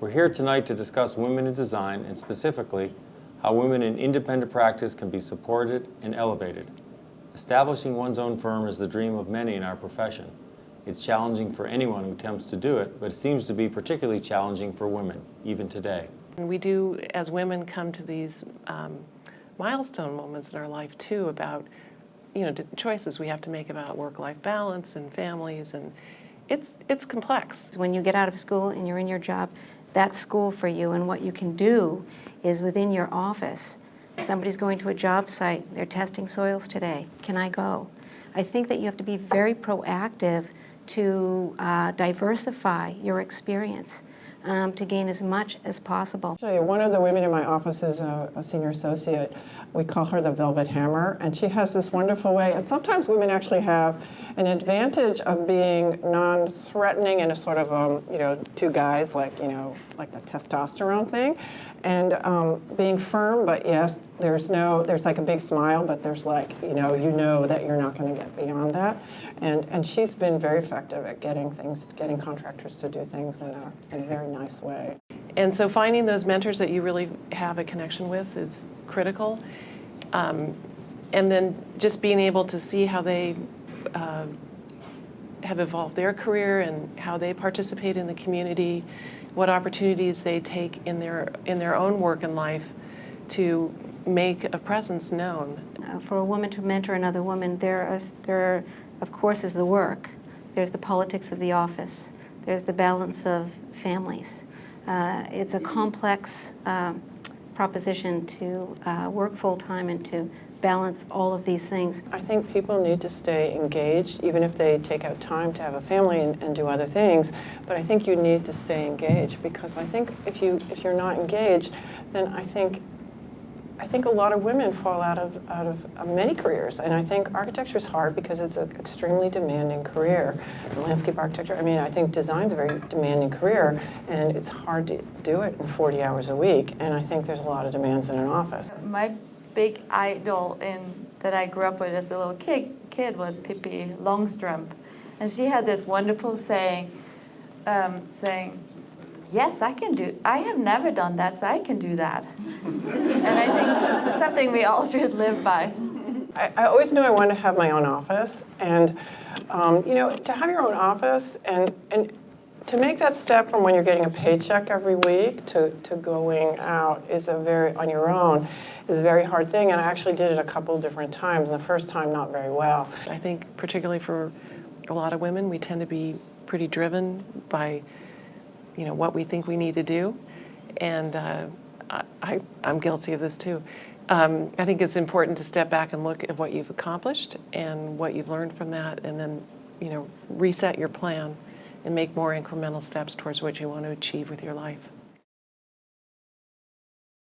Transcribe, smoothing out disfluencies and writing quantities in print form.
We're here tonight to discuss women in design and specifically how women in independent practice can be supported and elevated. Establishing one's own firm is the dream of many in our profession. It's challenging for anyone who attempts to do it, but it seems to be particularly challenging for women, even today. We do, as women, come to these milestone moments in our life too about, choices we have to make about work-life balance and families, and it's complex. When you get out of school and you're in your job, that's school for you, and what you can do is within your office. Somebody's going to a job site, they're testing soils today, can I go? I think that you have to be very proactive to diversify your experience to gain as much as possible. One of the women in my office is a senior associate. We call her the Velvet Hammer, and she has this wonderful way, and sometimes women actually have an advantage of being non-threatening in a sort of, two guys, like the testosterone thing, and being firm, but yes, there's like a big smile, but there's like, you know that you're not going to get beyond that. And she's been very effective at getting contractors to do things in a very nice way. And so finding those mentors that you really have a connection with is critical. And then just being able to see how they have evolved their career and how they participate in the community, what opportunities they take in their own work and life to make a presence known. For a woman to mentor another woman, there of course is the work. There's the politics of the office. There's the balance of families. It's a complex proposition to work full-time and to balance all of these things. I think people need to stay engaged, even if they take out time to have a family and do other things. But I think you need to stay engaged, because I think if you're not engaged, then I think a lot of women fall out of many careers. And I think architecture is hard because it's an extremely demanding career. Landscape architecture, I think design's a very demanding career, and it's hard to do it in 40 hours a week. And I think there's a lot of demands in an office. My big idol that I grew up with as a little kid was Pippi Longstrump. And she had this wonderful saying, yes, I have never done that, so I can do that. And I think it's something we all should live by. I always knew I wanted to have my own office, and to have your own office and to make that step from when you're getting a paycheck every week to going out on your own is a very hard thing, and I actually did it a couple different times, and the first time not very well. I think particularly for a lot of women, we tend to be pretty driven by what we think we need to do, and I'm guilty of this too. I think it's important to step back and look at what you've accomplished and what you've learned from that, and then reset your plan and make more incremental steps towards what you want to achieve with your life.